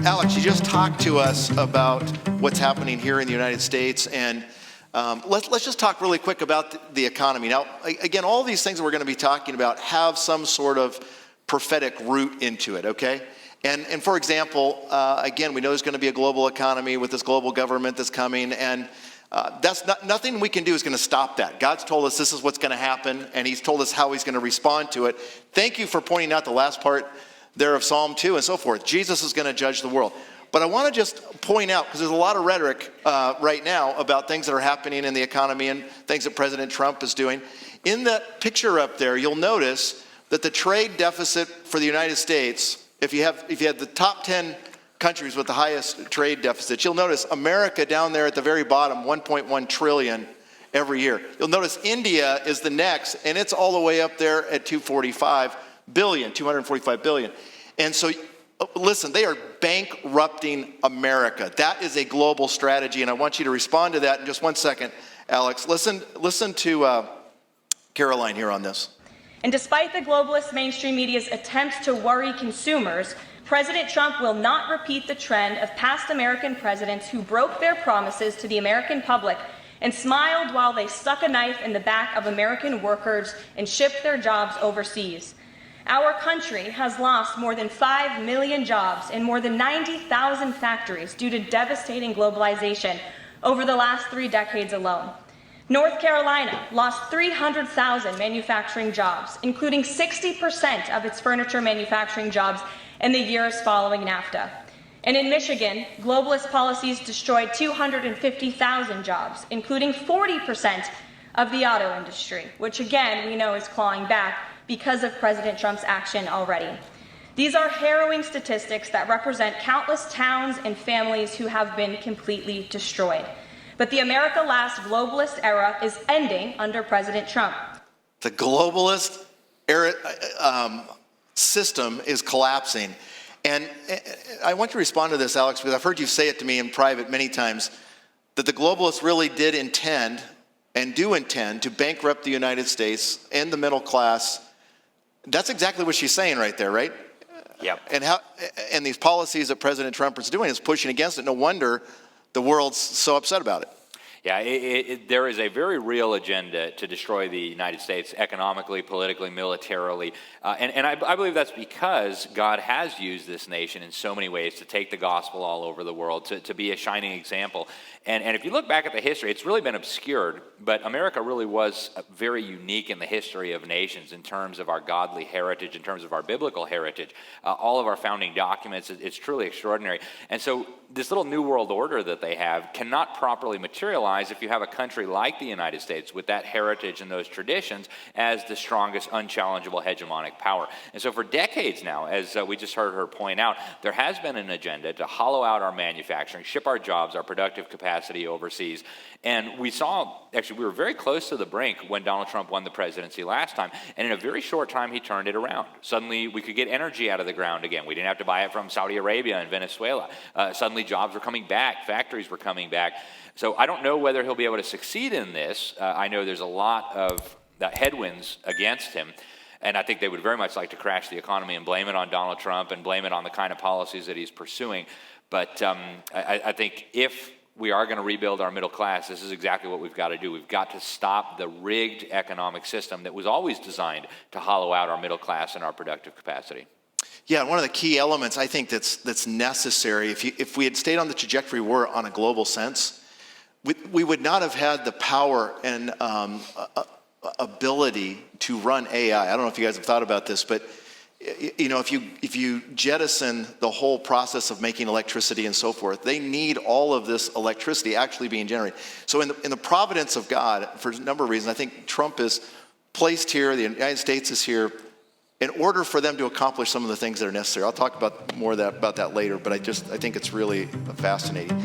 Alex, you just talked to us about what's happening here in the United States, and let's just talk really quick about the economy. Now, again, all these things that we're going to be talking about have some sort of prophetic root into it, okay? And for example, again, we know there's going to be a global economy with this global government that's coming, and nothing we can do is going to stop that. God's told us this is what's going to happen, and he's told us how he's going to respond to it. Thank you for pointing out the last part there of Psalm 2 and so forth. Jesus is going to judge the world. But I want to just point out, because there's a lot of rhetoric right now about things that are happening in the economy and things that President Trump is doing. In that picture up there, you'll notice that the trade deficit for the United States, if you have the top 10 countries with the highest trade deficits, you'll notice America down there at the very bottom, 1.1 trillion every year. You'll notice India is the next, and it's all the way up there at 245 billion. And so, listen, they are bankrupting America. That is a global strategy, and I want you to respond to that in just 1 second, Alex. Listen to Caroline here on this. And despite the globalist mainstream media's attempts to worry consumers, President Trump will not repeat the trend of past American presidents who broke their promises to the American public and smiled while they stuck a knife in the back of American workers and shipped their jobs overseas. Our country has lost more than 5 million jobs in more than 90,000 factories due to devastating globalization over the last 3 decades alone. North Carolina lost 300,000 manufacturing jobs, including 60% of its furniture manufacturing jobs in the years following NAFTA. And in Michigan, globalist policies destroyed 250,000 jobs, including 40% of the auto industry, which again we know is clawing back because of President Trump's action already. These are harrowing statistics that represent countless towns and families who have been completely destroyed. But the America Last globalist era is ending under President Trump. The globalist era, system is collapsing. And I want you to respond to this, Alex, because I've heard you say it to me in private many times, that the globalists really did intend and do intend to bankrupt the United States and the middle class. That's exactly what she's saying right there, right? Yep. And these policies that President Trump is doing is pushing against it. No wonder the world's so upset about it. Yeah, there is a very real agenda to destroy the United States economically, politically, militarily. And I believe that's because God has used this nation in so many ways to take the gospel all over the world, to be a shining example. And if you look back at the history, it's really been obscured, but America really was very unique in the history of nations in terms of our godly heritage, in terms of our biblical heritage. All of our founding documents, it's truly extraordinary. And so this little new world order that they have cannot properly materialize if you have a country like the United States with that heritage and those traditions as the strongest, unchallengeable hegemonic power. And so for decades now, as we just heard her point out, there has been an agenda to hollow out our manufacturing, ship our jobs, our productive capacity overseas. And we were very close to the brink when Donald Trump won the presidency last time. And in a very short time, he turned it around. Suddenly, we could get energy out of the ground again. We didn't have to buy it from Saudi Arabia and Venezuela. Suddenly, jobs were coming back. Factories were coming back. So I don't know whether he'll be able to succeed in this. I know there's a lot of headwinds against him. And I think they would very much like to crash the economy and blame it on Donald Trump and blame it on the kind of policies that he's pursuing. But I think if we are going to rebuild our middle class, this is exactly what we've got to do. We've got to stop the rigged economic system that was always designed to hollow out our middle class and our productive capacity. Yeah, one of the key elements I think that's necessary, if we had stayed on the trajectory we're on a global sense, we would not have had the power and ability to run AI. I don't know if you guys have thought about this, but you know, if you jettison the whole process of making electricity and so forth, they need all of this electricity actually being generated. So in the providence of God, for a number of reasons, I think Trump is placed here, the United States is here, in order for them to accomplish some of the things that are necessary. I'll talk about more about that later, but I think it's really fascinating.